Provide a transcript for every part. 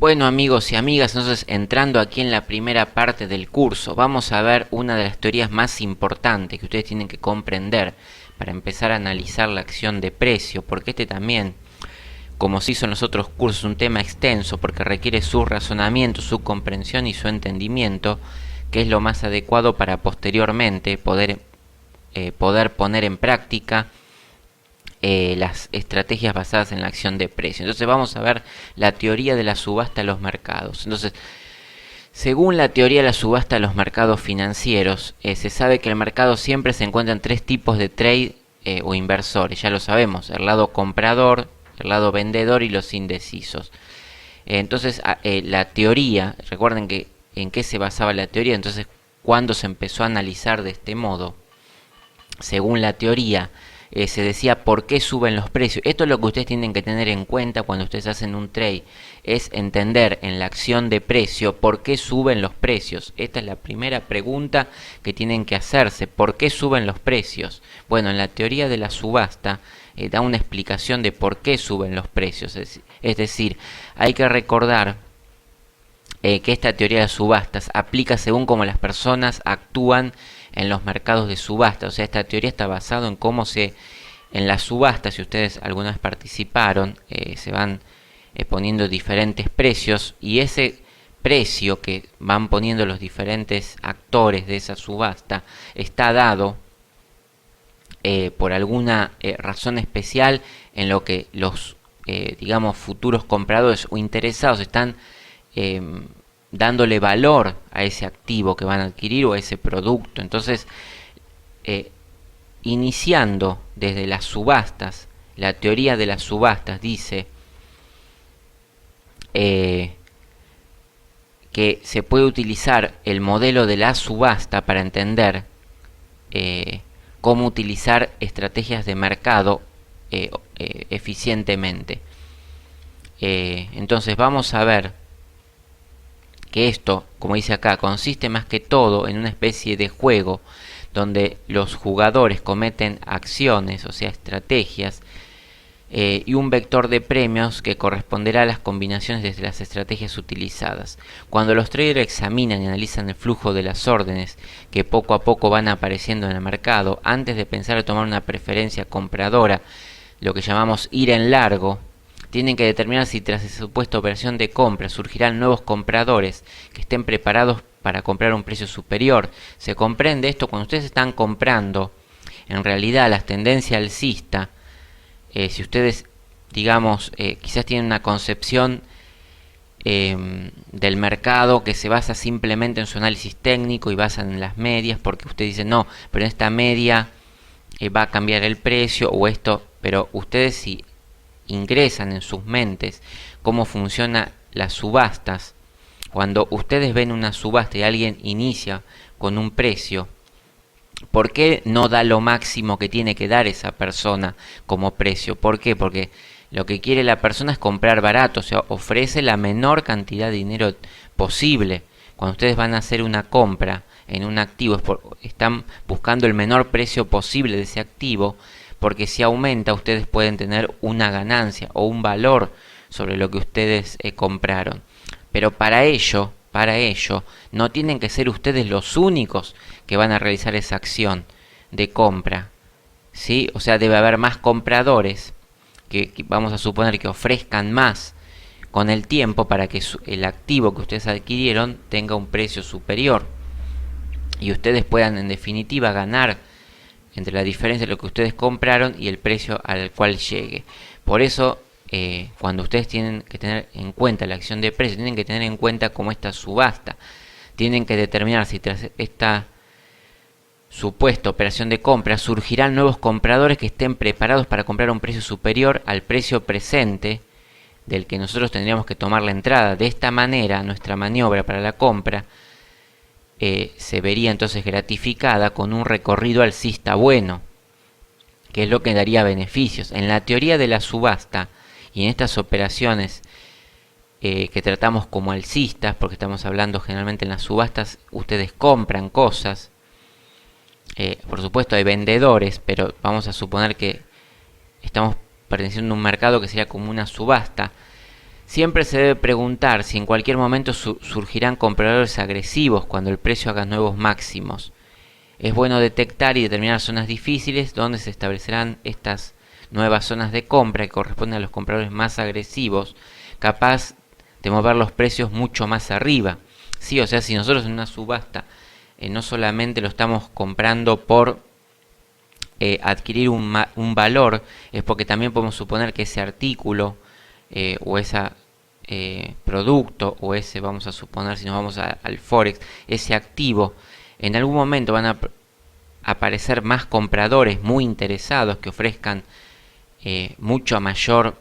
Bueno, amigos y amigas, entonces entrando aquí en la primera parte del curso, vamos a ver una de las teorías más importantes que ustedes tienen que comprender para empezar a analizar la acción de precio, porque este también, como se hizo en los otros cursos, es un tema extenso porque requiere su razonamiento, su comprensión y su entendimiento, que es lo más adecuado para posteriormente poder poner en práctica las estrategias basadas en la acción de precio. Entonces vamos a ver la teoría de la subasta de los mercados. Entonces, según la teoría de la subasta de los mercados financieros, se sabe que el mercado siempre se encuentra en tres tipos de trade o inversores. Ya lo sabemos, el lado comprador, el lado vendedor y los indecisos. Entonces, la teoría, recuerden que en qué se basaba la teoría. Entonces, cuando se empezó a analizar de este modo, según la teoría, se decía por qué suben los precios. Esto es lo que ustedes tienen que tener en cuenta cuando ustedes hacen un trade, es entender en la acción de precio por qué suben los precios. Esta es la primera pregunta que tienen que hacerse, ¿por qué suben los precios? Bueno, en la teoría de la subasta da una explicación de por qué suben los precios. Es decir, hay que recordar que esta teoría de subastas aplica según cómo las personas actúan en los mercados de subasta. O sea, esta teoría está basada en cómo en las subastas, si ustedes alguna vez participaron, se van poniendo diferentes precios, y ese precio que van poniendo los diferentes actores de esa subasta está dado por alguna razón especial en lo que los digamos futuros compradores o interesados están dándole valor a ese activo que van a adquirir o a ese producto. Entonces, iniciando desde las subastas, la teoría de las subastas dice que se puede utilizar el modelo de la subasta para entender cómo utilizar estrategias de mercado eficientemente. Entonces vamos a ver que esto, como dice acá, consiste más que todo en una especie de juego donde los jugadores cometen acciones, o sea, estrategias, y un vector de premios que corresponderá a las combinaciones de las estrategias utilizadas. Cuando los traders examinan y analizan el flujo de las órdenes que poco a poco van apareciendo en el mercado, antes de pensar en tomar una preferencia compradora, lo que llamamos ir en largo, tienen que determinar si tras esa supuesta operación de compra surgirán nuevos compradores que estén preparados para comprar a un precio superior. Se comprende esto cuando ustedes están comprando, en realidad las tendencias alcista, si ustedes, digamos, quizás tienen una concepción del mercado que se basa simplemente en su análisis técnico y basan en las medias, porque usted dice, no, pero en esta media va a cambiar el precio o esto, pero ustedes si ingresan en sus mentes cómo funcionan las subastas, cuando ustedes ven una subasta y alguien inicia con un precio, ¿por qué no da lo máximo que tiene que dar esa persona como precio? ¿Por qué? Porque lo que quiere la persona es comprar barato, o sea, ofrece la menor cantidad de dinero posible. Cuando ustedes van a hacer una compra en un activo, están buscando el menor precio posible de ese activo, porque si aumenta ustedes pueden tener una ganancia o un valor sobre lo que ustedes compraron. Pero para ello no tienen que ser ustedes los únicos que van a realizar esa acción de compra, ¿sí? O sea, debe haber más compradores que vamos a suponer que ofrezcan más con el tiempo para que el activo que ustedes adquirieron tenga un precio superior y ustedes puedan en definitiva ganar entre la diferencia de lo que ustedes compraron y el precio al cual llegue. Por eso, cuando ustedes tienen que tener en cuenta la acción de precio, tienen que tener en cuenta cómo esta subasta. Tienen que determinar si tras esta supuesta operación de compra surgirán nuevos compradores que estén preparados para comprar a un precio superior al precio presente del que nosotros tendríamos que tomar la entrada. De esta manera, nuestra maniobra para la compra se vería entonces gratificada con un recorrido alcista bueno, que es lo que daría beneficios. En la teoría de la subasta y en estas operaciones que tratamos como alcistas, porque estamos hablando generalmente en las subastas, ustedes compran cosas, por supuesto hay vendedores, pero vamos a suponer que estamos perteneciendo a un mercado que sería como una subasta. Siempre se debe preguntar si en cualquier momento surgirán compradores agresivos cuando el precio haga nuevos máximos. Es bueno detectar y determinar zonas difíciles donde se establecerán estas nuevas zonas de compra que corresponden a los compradores más agresivos, capaz de mover los precios mucho más arriba. Sí, o sea, si nosotros en una subasta no solamente lo estamos comprando por adquirir un valor, es porque también podemos suponer que ese artículo o ese producto o ese, vamos a suponer, si nos vamos al Forex, ese activo, en algún momento van a aparecer más compradores muy interesados que ofrezcan mucho mayor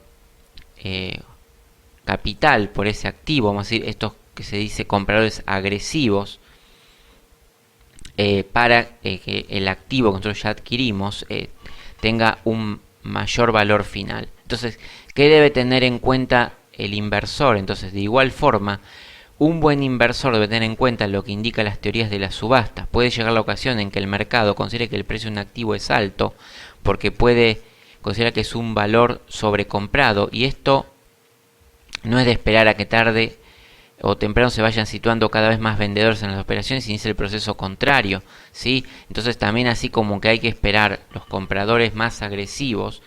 capital por ese activo, vamos a decir, estos que se dice compradores agresivos, para que el activo que nosotros ya adquirimos tenga un mayor valor final. Entonces, ¿qué debe tener en cuenta el inversor? Entonces, de igual forma, un buen inversor debe tener en cuenta lo que indican las teorías de las subastas. Puede llegar la ocasión en que el mercado considere que el precio de un activo es alto porque puede considerar que es un valor sobrecomprado, y esto no es de esperar a que tarde o temprano se vayan situando cada vez más vendedores en las operaciones y inicia el proceso contrario, ¿sí? Entonces también, así como que hay que esperar los compradores más agresivos,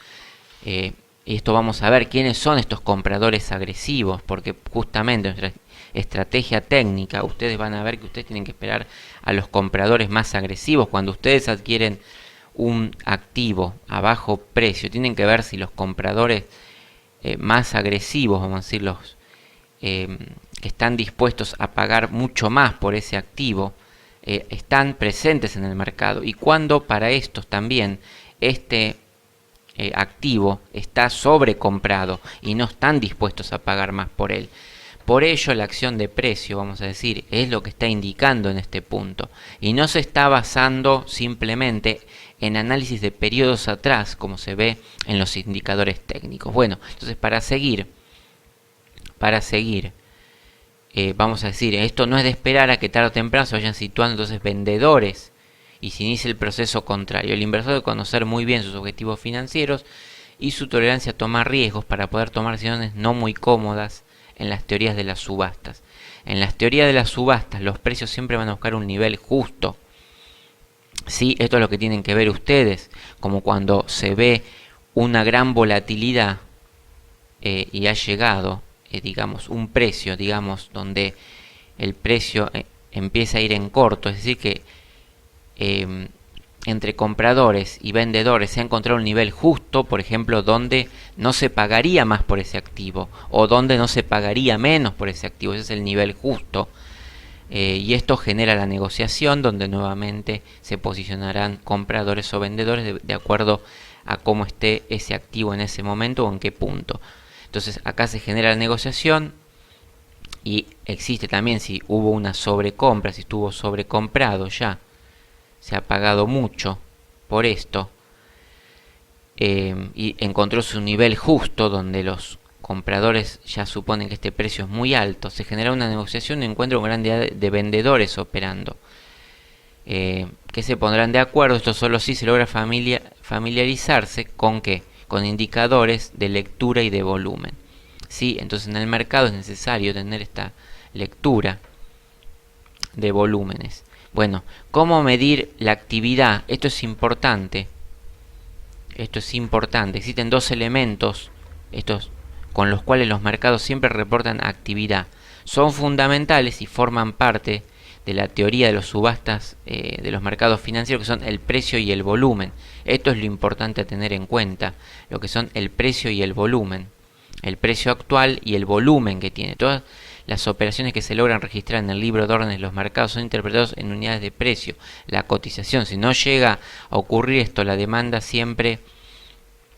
y esto vamos a ver quiénes son estos compradores agresivos, porque justamente en nuestra estrategia técnica ustedes van a ver que ustedes tienen que esperar a los compradores más agresivos. Cuando ustedes adquieren un activo a bajo precio, tienen que ver si los compradores más agresivos, vamos a decir, los que están dispuestos a pagar mucho más por ese activo, están presentes en el mercado, y cuando para estos también este activo está sobrecomprado y no están dispuestos a pagar más por él. Por ello, la acción de precio, vamos a decir, es lo que está indicando en este punto, y no se está basando simplemente en análisis de periodos atrás, como se ve en los indicadores técnicos. Bueno, entonces para seguir, vamos a decir, esto no es de esperar a que tarde o temprano se vayan situando entonces vendedores y se inicie el proceso contrario. El inversor debe conocer muy bien sus objetivos financieros y su tolerancia a tomar riesgos para poder tomar decisiones no muy cómodas en las teorías de las subastas. En las teorías de las subastas los precios siempre van a buscar un nivel justo. Sí, esto es lo que tienen que ver ustedes, como cuando se ve una gran volatilidad y ha llegado, digamos, un precio, digamos, donde el precio empieza a ir en corto, es decir que entre compradores y vendedores se ha encontrado un nivel justo, por ejemplo, donde no se pagaría más por ese activo o donde no se pagaría menos por ese activo. Ese es el nivel justo, y esto genera la negociación donde nuevamente se posicionarán compradores o vendedores de acuerdo a cómo esté ese activo en ese momento o en qué punto. Entonces acá se genera la negociación y existe también si hubo una sobrecompra, si estuvo sobrecomprado ya, se ha pagado mucho por esto, y encontró su nivel justo donde los compradores ya suponen que este precio es muy alto, se genera una negociación y encuentra una gran cantidad de vendedores operando, que se pondrán de acuerdo. Esto solo si se logra familiarizarse con ¿qué? Con indicadores de lectura y de volumen. ¿Sí? Entonces en el mercado es necesario tener esta lectura de volúmenes. Bueno, ¿cómo medir la actividad? Esto es importante. Existen dos elementos con los cuales los mercados siempre reportan actividad. Son fundamentales y forman parte de la teoría de las subastas de los mercados financieros, que son el precio y el volumen. Esto es lo importante a tener en cuenta, lo que son el precio y el volumen. El precio actual y el volumen que tiene. Todas las operaciones que se logran registrar en el libro de órdenes de los mercados son interpretados en unidades de precio. La cotización, si no llega a ocurrir esto, la demanda siempre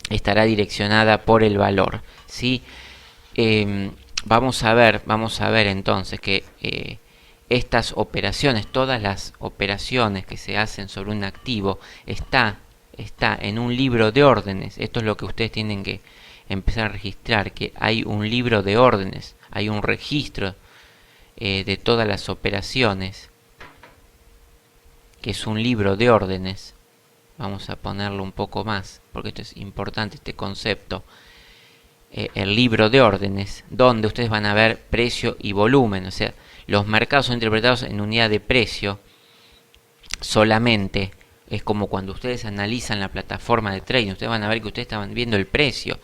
estará direccionada por el valor, ¿sí? Vamos a ver entonces que estas operaciones, todas las operaciones que se hacen sobre un activo, está en un libro de órdenes. Esto es lo que ustedes tienen que empezar a registrar, que hay un libro de órdenes, hay un registro de todas las operaciones, que es un libro de órdenes. Vamos a ponerlo un poco más, porque esto es importante, este concepto. el libro de órdenes, donde ustedes van a ver precio y volumen. O sea, los mercados son interpretados en unidad de precio solamente. Es como cuando ustedes analizan la plataforma de trading, ustedes van a ver que ustedes estaban viendo el precio,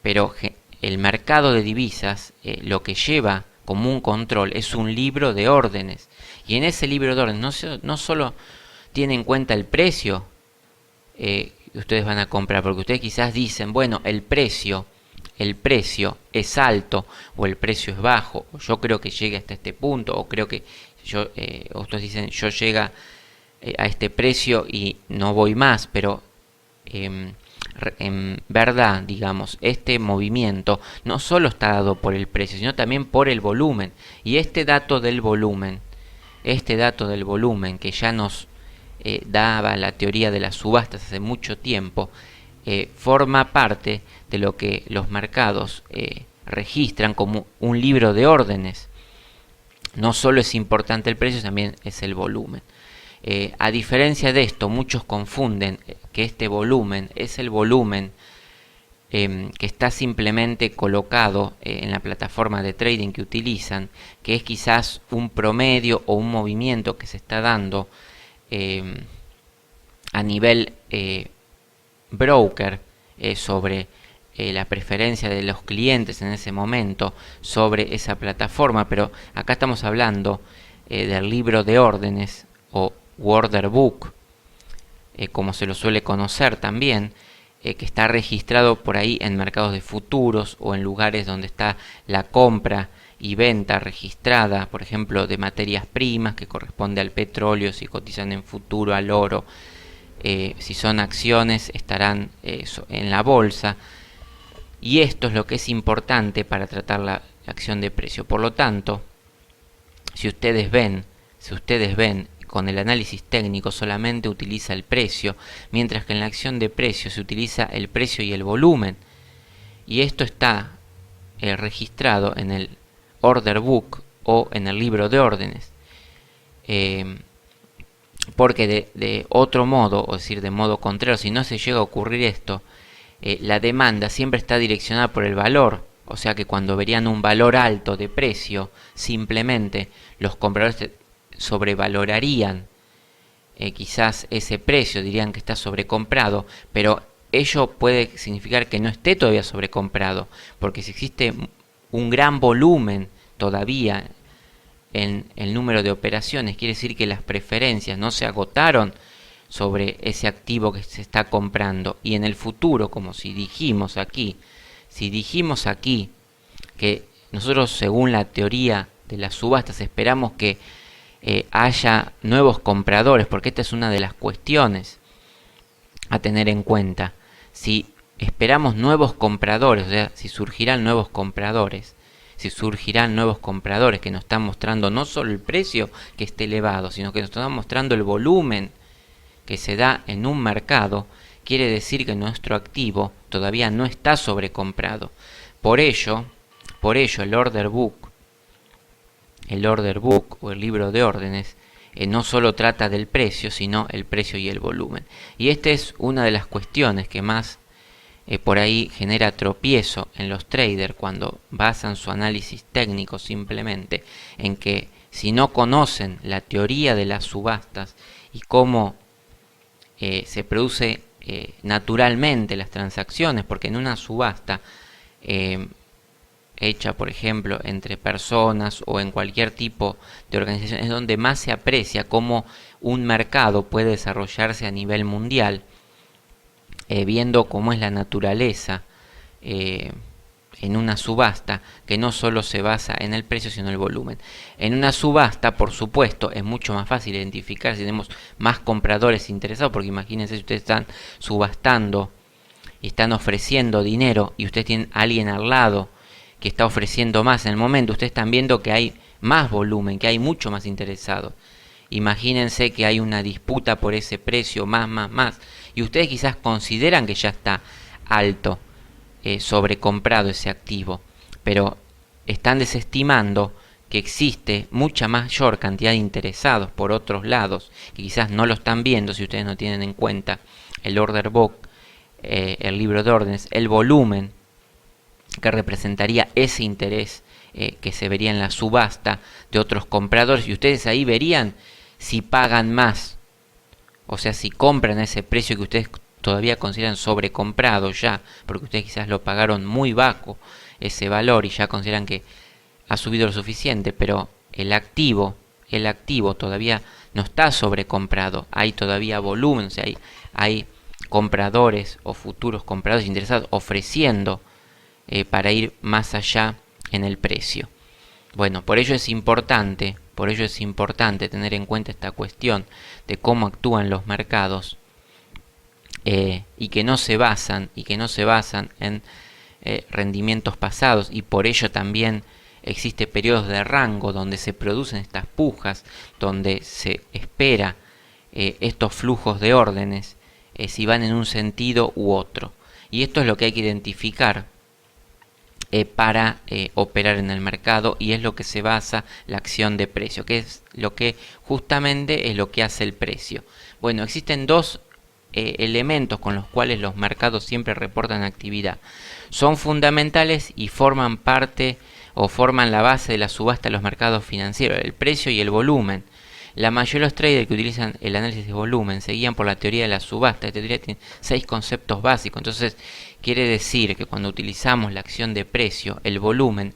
pero el mercado de divisas lo que lleva como un control es un libro de órdenes, y en ese libro de órdenes no solo tiene en cuenta el precio que ustedes van a comprar, porque ustedes quizás dicen, bueno, el precio es alto o el precio es bajo, o yo creo que llega hasta este punto, o creo que ustedes dicen, yo llega a este precio y no voy más, pero en verdad, digamos, este movimiento no solo está dado por el precio, sino también por el volumen. Y este dato del volumen que ya nos daba la teoría de las subastas hace mucho tiempo, forma parte de lo que los mercados registran como un libro de órdenes. No solo es importante el precio, también es el volumen. A diferencia de esto, muchos confunden que este volumen es el volumen que está simplemente colocado en la plataforma de trading que utilizan, que es quizás un promedio o un movimiento que se está dando a nivel broker sobre la preferencia de los clientes en ese momento sobre esa plataforma, pero acá estamos hablando del libro de órdenes o order book, como se lo suele conocer también, que está registrado por ahí en mercados de futuros o en lugares donde está la compra y venta registrada, por ejemplo, de materias primas, que corresponde al petróleo, si cotizan en futuro, al oro, si son acciones estarán en la bolsa, y esto es lo que es importante para tratar la acción de precio. Por lo tanto, si ustedes ven con el análisis técnico solamente utiliza el precio, mientras que en la acción de precio se utiliza el precio y el volumen. Y esto está registrado en el order book o en el libro de órdenes. Porque de otro modo, o decir de modo contrario, si no se llega a ocurrir esto, la demanda siempre está direccionada por el valor. O sea que cuando verían un valor alto de precio, simplemente los compradores sobrevalorarían quizás ese precio, dirían que está sobrecomprado, pero ello puede significar que no esté todavía sobrecomprado, porque si existe un gran volumen todavía en el número de operaciones, quiere decir que las preferencias no se agotaron sobre ese activo que se está comprando. Y en el futuro, como si dijimos aquí que nosotros, según la teoría de las subastas, esperamos que haya nuevos compradores, porque esta es una de las cuestiones a tener en cuenta. Si esperamos nuevos compradores, o sea, si surgirán nuevos compradores que nos están mostrando no solo el precio que esté elevado, sino que nos están mostrando el volumen que se da en un mercado, quiere decir que nuestro activo todavía no está sobrecomprado. Por ello el order book o el libro de órdenes no solo trata del precio, sino el precio y el volumen. Y esta es una de las cuestiones que más por ahí genera tropiezo en los traders cuando basan su análisis técnico simplemente en que si no conocen la teoría de las subastas y cómo se produce naturalmente las transacciones, porque en una subasta hecha, por ejemplo, entre personas o en cualquier tipo de organización, es donde más se aprecia cómo un mercado puede desarrollarse a nivel mundial, viendo cómo es la naturaleza en una subasta, que no solo se basa en el precio, sino en el volumen. En una subasta, por supuesto, es mucho más fácil identificar si tenemos más compradores interesados, porque imagínense si ustedes están subastando y están ofreciendo dinero y ustedes tienen a alguien al lado que está ofreciendo más en el momento, ustedes están viendo que hay más volumen, que hay mucho más interesados. Imagínense que hay una disputa por ese precio, más, y ustedes quizás consideran que ya está alto, sobrecomprado ese activo, pero están desestimando que existe mucha mayor cantidad de interesados por otros lados, que quizás no lo están viendo si ustedes no tienen en cuenta el order book, el libro de órdenes, el volumen que representaría ese interés que se vería en la subasta de otros compradores, y ustedes ahí verían si pagan más, o sea, si compran a ese precio que ustedes todavía consideran sobrecomprado ya, porque ustedes quizás lo pagaron muy bajo ese valor y ya consideran que ha subido lo suficiente, pero el activo todavía no está sobrecomprado, hay todavía volumen, o sea, hay compradores o futuros compradores interesados ofreciendo para ir más allá en el precio. Bueno, por ello es importante tener en cuenta esta cuestión de cómo actúan los mercados y que no se basan en rendimientos pasados, y por ello también existe periodos de rango donde se producen estas pujas, donde se espera estos flujos de órdenes si van en un sentido u otro, y esto es lo que hay que identificar para operar en el mercado, y es lo que se basa la acción de precio, que es lo que justamente es lo que hace el precio. Bueno, existen dos elementos con los cuales los mercados siempre reportan actividad. Son fundamentales y forman parte o forman la base de la subasta de los mercados financieros: el precio y el volumen. La mayoría de los traders que utilizan el análisis de volumen se guían por la teoría de la subasta. Esta teoría tiene 6 conceptos básicos. Entonces, quiere decir que cuando utilizamos la acción de precio, el volumen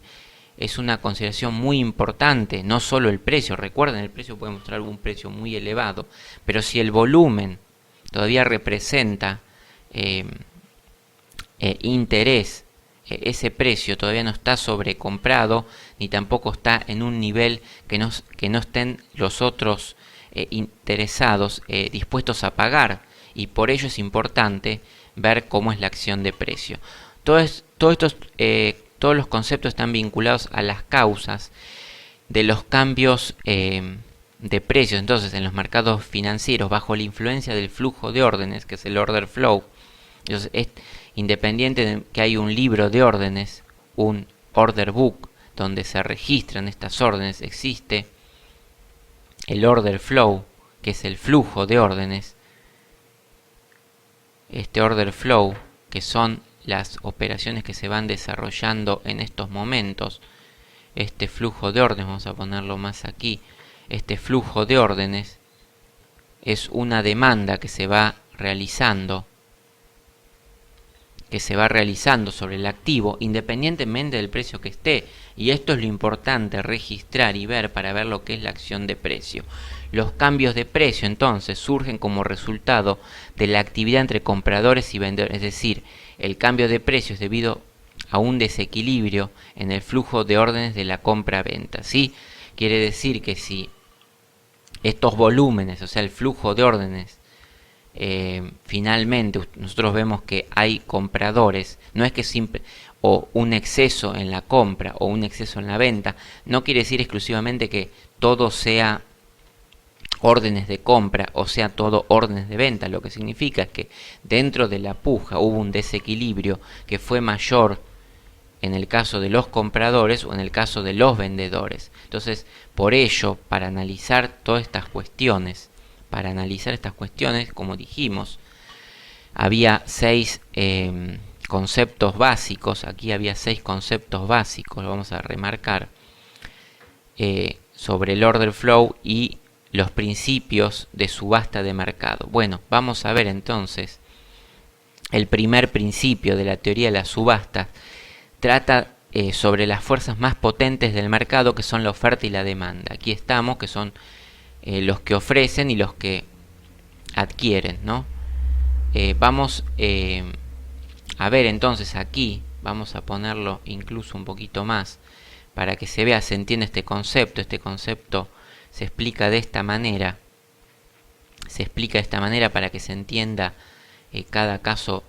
es una consideración muy importante, no solo el precio. Recuerden, el precio puede mostrar un precio muy elevado, pero si el volumen todavía representa interés, ese precio todavía no está sobrecomprado, ni tampoco está en un nivel que no estén los otros interesados dispuestos a pagar, y por ello es importante ver cómo es la acción de precio. Todos los conceptos están vinculados a las causas de los cambios de precios. Entonces, en los mercados financieros, bajo la influencia del flujo de órdenes, que es el order flow, entonces, independiente de que hay un libro de órdenes, un order book, donde se registran estas órdenes, existe el order flow, que es el flujo de órdenes. Este order flow, que son las operaciones que se van desarrollando en estos momentos, este flujo de órdenes, vamos a ponerlo más aquí, este flujo de órdenes es una demanda que se va realizando sobre el activo, independientemente del precio que esté. Y esto es lo importante registrar y ver para ver lo que es la acción de precio. Los cambios de precio entonces surgen como resultado de la actividad entre compradores y vendedores, es decir, el cambio de precio es debido a un desequilibrio en el flujo de órdenes de la compra-venta. ¿Sí? Quiere decir que si estos volúmenes, o sea, el flujo de órdenes, finalmente nosotros vemos que hay compradores, no es que simple o un exceso en la compra o un exceso en la venta, no quiere decir exclusivamente que todo sea órdenes de compra o sea todo órdenes de venta. Lo que significa es que dentro de la puja hubo un desequilibrio que fue mayor en el caso de los compradores o en el caso de los vendedores. Entonces, por ello, para analizar estas cuestiones, como dijimos, había 6 conceptos básicos. Aquí había 6 conceptos básicos, lo vamos a remarcar, sobre el order flow y los principios de subasta de mercado. Bueno, vamos a ver entonces el primer principio de la teoría de la subasta. Trata sobre las fuerzas más potentes del mercado, que son la oferta y la demanda. Aquí estamos, que son los que ofrecen y los que adquieren, ¿no? Vamos a ver entonces aquí, vamos a ponerlo incluso un poquito más para que se vea, se entienda este concepto. Este concepto se explica de esta manera, para que se entienda cada caso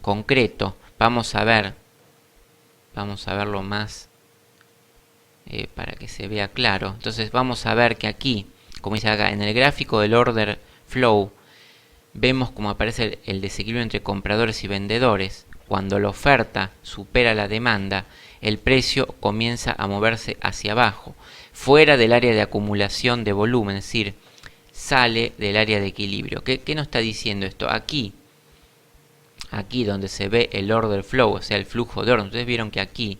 concreto. Vamos a verlo más para que se vea claro. Entonces vamos a ver que aquí, como dice acá, en el gráfico del order flow, vemos cómo aparece el desequilibrio entre compradores y vendedores. Cuando la oferta supera la demanda, el precio comienza a moverse hacia abajo, fuera del área de acumulación de volumen, es decir, sale del área de equilibrio. ¿Qué nos está diciendo esto? Aquí aquí donde se ve el order flow, o sea, el flujo de orden. Ustedes vieron que aquí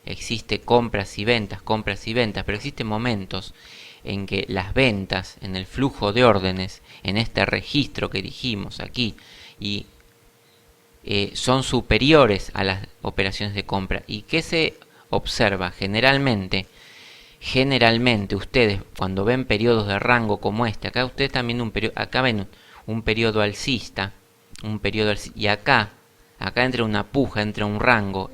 existe compras y ventas, pero existen momentos en que las ventas en el flujo de órdenes, en este registro que dijimos aquí, y son superiores a las operaciones de compra. ¿Y qué se observa? Generalmente ustedes cuando ven periodos de rango como este, acá ustedes también acá ven un periodo alcista, y acá entra una puja, entra un rango,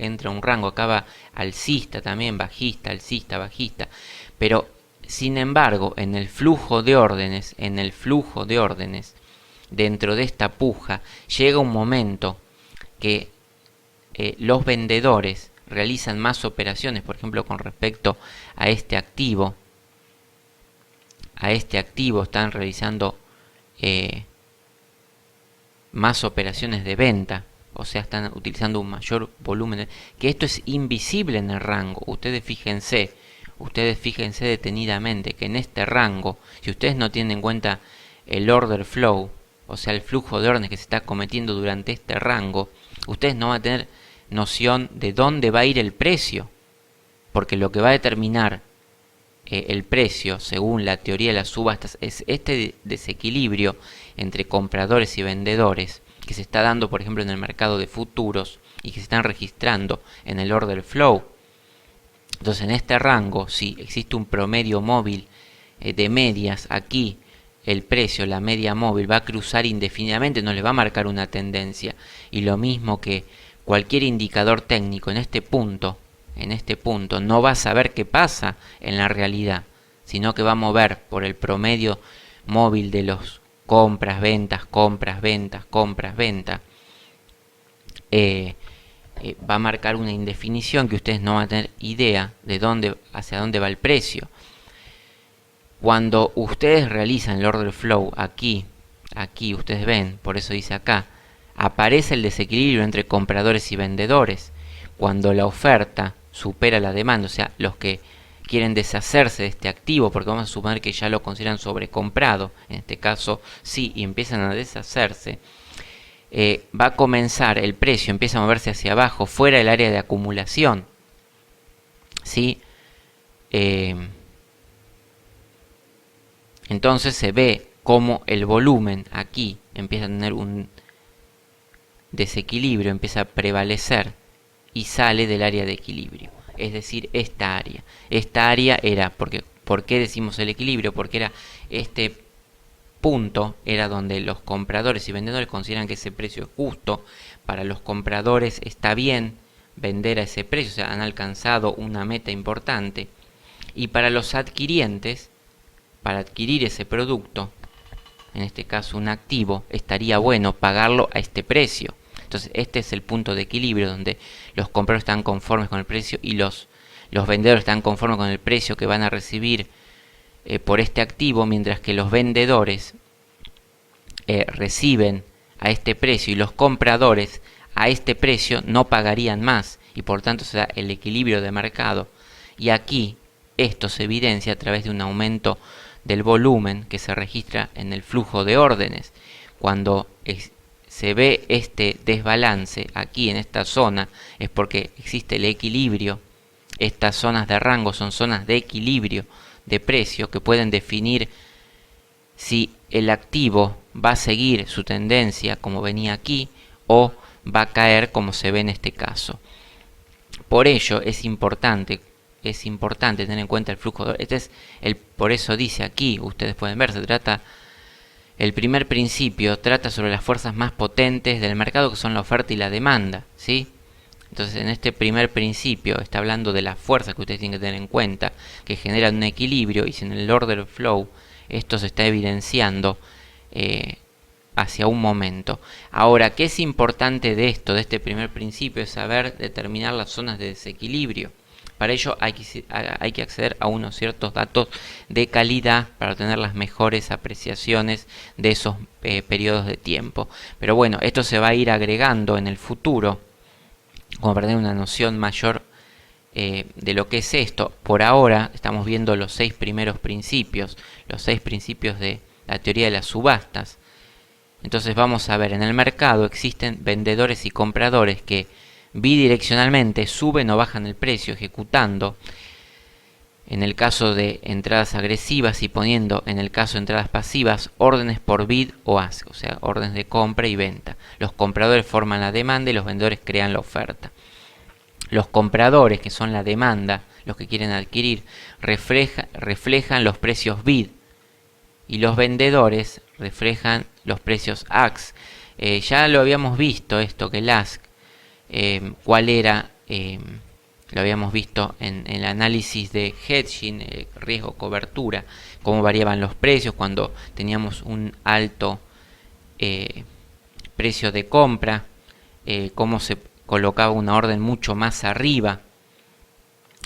acá va alcista también, bajista, alcista, bajista, pero sin embargo en el flujo de órdenes, dentro de esta puja, llega un momento que los vendedores realizan más operaciones, por ejemplo con respecto a este activo, están realizando más operaciones de venta, o sea, están utilizando un mayor volumen, que esto es invisible en el rango. Ustedes fíjense detenidamente que en este rango, si ustedes no tienen en cuenta el order flow, o sea, el flujo de órdenes que se está cometiendo durante este rango, ustedes no van a tener noción de dónde va a ir el precio, porque lo que va a determinar el precio, según la teoría de las subastas, es este desequilibrio entre compradores y vendedores que se está dando, por ejemplo, en el mercado de futuros y que se están registrando en el order flow. Entonces, en este rango, si existe un promedio móvil de medias, aquí el precio, la media móvil, va a cruzar indefinidamente, no le va a marcar una tendencia. Y lo mismo que cualquier indicador técnico en este punto no va a saber qué pasa en la realidad, sino que va a mover por el promedio móvil de los compras, ventas, compras, ventas, compras, ventas. Va a marcar una indefinición que ustedes no van a tener idea de hacia dónde va el precio. Cuando ustedes realizan el order flow aquí ustedes ven, por eso dice acá, aparece el desequilibrio entre compradores y vendedores. Cuando la oferta supera la demanda, o sea, los que quieren deshacerse de este activo, porque vamos a suponer que ya lo consideran sobrecomprado, en este caso sí, y empiezan a deshacerse, va a comenzar, el precio empieza a moverse hacia abajo, fuera del área de acumulación, ¿sí? Entonces se ve como el volumen aquí empieza a tener un desequilibrio, empieza a prevalecer y sale del área de equilibrio. Es decir, esta área era, ¿por qué decimos el equilibrio? Porque era este punto, era donde los compradores y vendedores consideran que ese precio es justo. Para los compradores está bien vender a ese precio, o sea, han alcanzado una meta importante. Y para los adquirientes, para adquirir ese producto, en este caso un activo, estaría bueno pagarlo a este precio. Entonces este es el punto de equilibrio donde los compradores están conformes con el precio y los vendedores están conformes con el precio que van a recibir por este activo, mientras que los vendedores reciben a este precio y los compradores a este precio no pagarían más, y por tanto se da el equilibrio de mercado. Y aquí esto se evidencia a través de un aumento del volumen que se registra en el flujo de órdenes. Cuando se ve este desbalance aquí en esta zona, es porque existe el equilibrio. Estas zonas de rango son zonas de equilibrio de precio que pueden definir si el activo va a seguir su tendencia como venía aquí o va a caer como se ve en este caso. Por ello es importante tener en cuenta el flujo de... por eso dice aquí, ustedes pueden ver, el primer principio trata sobre las fuerzas más potentes del mercado, que son la oferta y la demanda, ¿sí? Entonces, en este primer principio está hablando de las fuerzas que ustedes tienen que tener en cuenta, que generan un equilibrio, y si en el order flow esto se está evidenciando hacia un momento. Ahora, ¿qué es importante de este primer principio? Es saber determinar las zonas de desequilibrio. Para ello hay que acceder a unos ciertos datos de calidad para obtener las mejores apreciaciones de esos periodos de tiempo. Pero bueno, esto se va a ir agregando en el futuro, como para tener una noción mayor de lo que es esto. Por ahora estamos viendo los 6 primeros principios, los 6 principios de la teoría de las subastas. Entonces vamos a ver, en el mercado existen vendedores y compradores que bidireccionalmente suben o bajan el precio ejecutando, en el caso de entradas agresivas, y poniendo, en el caso de entradas pasivas, órdenes por bid o ask, o sea, órdenes de compra y venta. Los compradores forman la demanda y los vendedores crean la oferta. Los compradores, que son la demanda, los que quieren adquirir, reflejan los precios bid, y los vendedores reflejan los precios ask. Ya lo habíamos visto esto, que el ask, cuál era, lo habíamos visto en el análisis de hedging, riesgo cobertura, cómo variaban los precios cuando teníamos un alto precio de compra, cómo se colocaba una orden mucho más arriba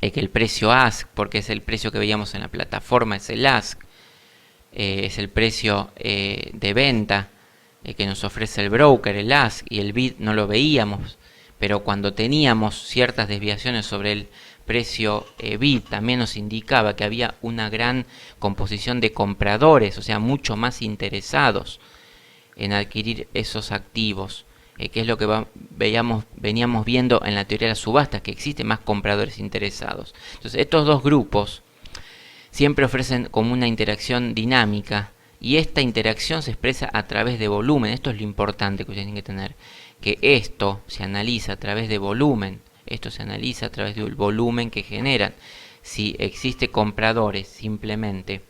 que el precio ask, porque es el precio que veíamos en la plataforma, es el ask, es el precio de venta que nos ofrece el broker, el ask, y el bid no lo veíamos, pero cuando teníamos ciertas desviaciones sobre el precio bid también nos indicaba que había una gran composición de compradores, o sea, mucho más interesados en adquirir esos activos, que es lo que veníamos viendo en la teoría de las subastas, que existen más compradores interesados. Entonces, estos dos grupos siempre ofrecen como una interacción dinámica, y esta interacción se expresa a través de volumen. Esto es lo importante que ustedes tienen que tener, que esto se analiza a través de volumen, esto se analiza a través del volumen que generan. Si existe compradores, simplemente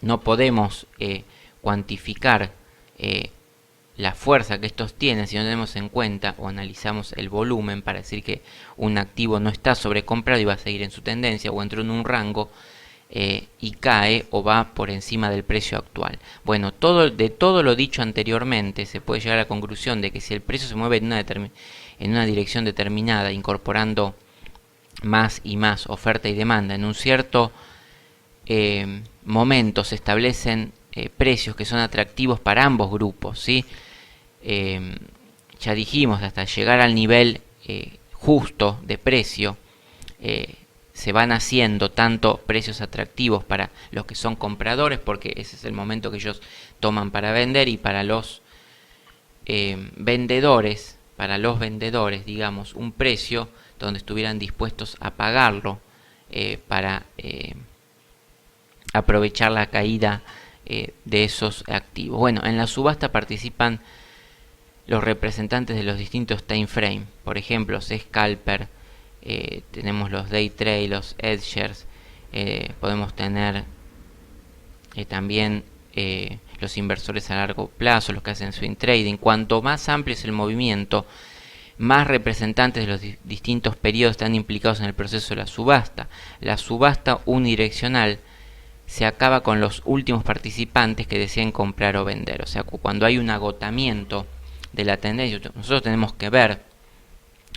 no podemos cuantificar la fuerza que estos tienen si no tenemos en cuenta o analizamos el volumen para decir que un activo no está sobrecomprado y va a seguir en su tendencia, o entró en un rango y cae o va por encima del precio actual. Bueno, de todo lo dicho anteriormente se puede llegar a la conclusión de que si el precio se mueve en una dirección determinada, incorporando más y más oferta y demanda, en un cierto momento se establecen precios que son atractivos para ambos grupos, ¿sí? Ya dijimos, hasta llegar al nivel justo de precio, se van haciendo tanto precios atractivos para los que son compradores, porque ese es el momento que ellos toman para vender, y para los vendedores, digamos, un precio donde estuvieran dispuestos a pagarlo para aprovechar la caída de esos activos. Bueno, en la subasta participan los representantes de los distintos time frame, por ejemplo, los scalper, tenemos los day trade, los edgers, podemos tener también los inversores a largo plazo, los que hacen swing trading. Cuanto más amplio es el movimiento, más representantes de los distintos periodos están implicados en el proceso de la subasta. La subasta unidireccional se acaba con los últimos participantes que deseen comprar o vender. O sea, cuando hay un agotamiento de la tendencia, nosotros tenemos que ver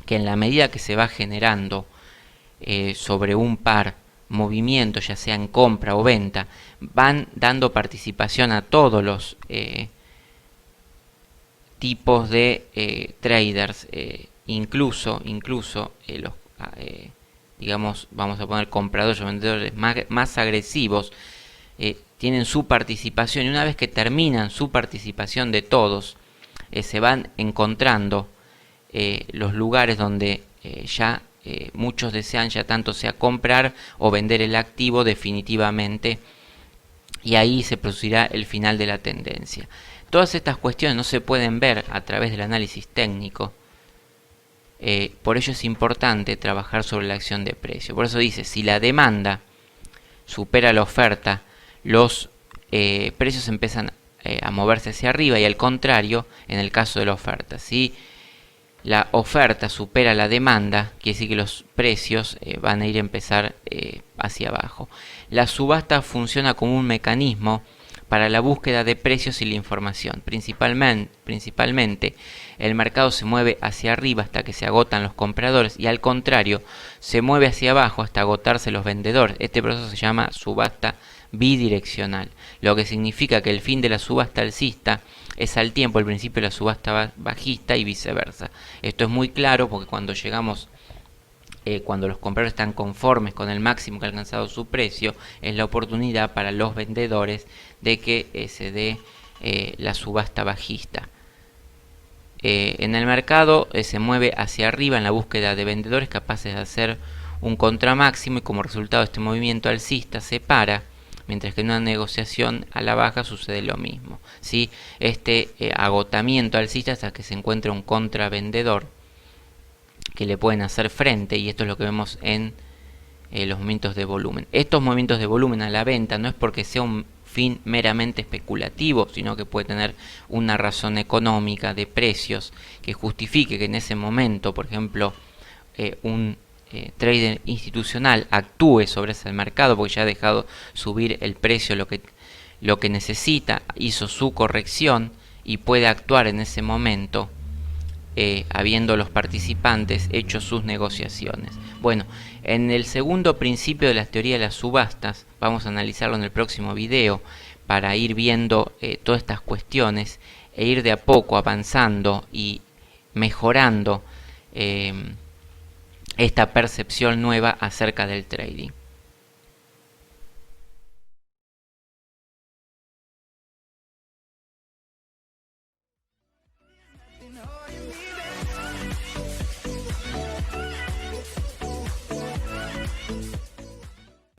que en la medida que se va generando sobre un par movimiento, ya sea en compra o venta, van dando participación a todos los tipos de traders, incluso los digamos, vamos a poner compradores o vendedores más agresivos, tienen su participación, y una vez que terminan su participación de todos, se van encontrando los lugares donde ya muchos desean, ya tanto sea comprar o vender el activo definitivamente, y ahí se producirá el final de la tendencia. Todas estas cuestiones no se pueden ver a través del análisis técnico, por ello es importante trabajar sobre la acción de precio. Por eso dice, si la demanda supera la oferta, los precios empiezan a moverse hacia arriba, y al contrario en el caso de la oferta. Si la oferta supera la demanda, quiere decir que los precios van a ir a empezar hacia abajo. La subasta funciona como un mecanismo para la búsqueda de precios y la información. Principalmente el mercado se mueve hacia arriba hasta que se agotan los compradores, y al contrario se mueve hacia abajo hasta agotarse los vendedores. Este proceso se llama subasta bidireccional, lo que significa que el fin de la subasta alcista es al tiempo el principio de la subasta bajista, y viceversa. Esto es muy claro porque cuando llegamos, cuando los compradores están conformes con el máximo que ha alcanzado su precio, es la oportunidad para los vendedores de que se dé la subasta bajista. En el mercado se mueve hacia arriba en la búsqueda de vendedores capaces de hacer un contramáximo, y como resultado de este movimiento alcista se para, mientras que en una negociación a la baja sucede lo mismo, ¿sí? Este agotamiento alcista hasta que se encuentra un contravendedor que le pueden hacer frente, y esto es lo que vemos en los movimientos de volumen. Estos movimientos de volumen a la venta no es porque sea un fin meramente especulativo, sino que puede tener una razón económica de precios que justifique que en ese momento, por ejemplo, un trader institucional actúe sobre ese mercado porque ya ha dejado subir el precio lo que necesita, hizo su corrección y puede actuar en ese momento, habiendo los participantes hecho sus negociaciones. Bueno, en el segundo principio de la teoría de las subastas, vamos a analizarlo en el próximo video para ir viendo todas estas cuestiones e ir de a poco avanzando y mejorando esta percepción nueva acerca del trading.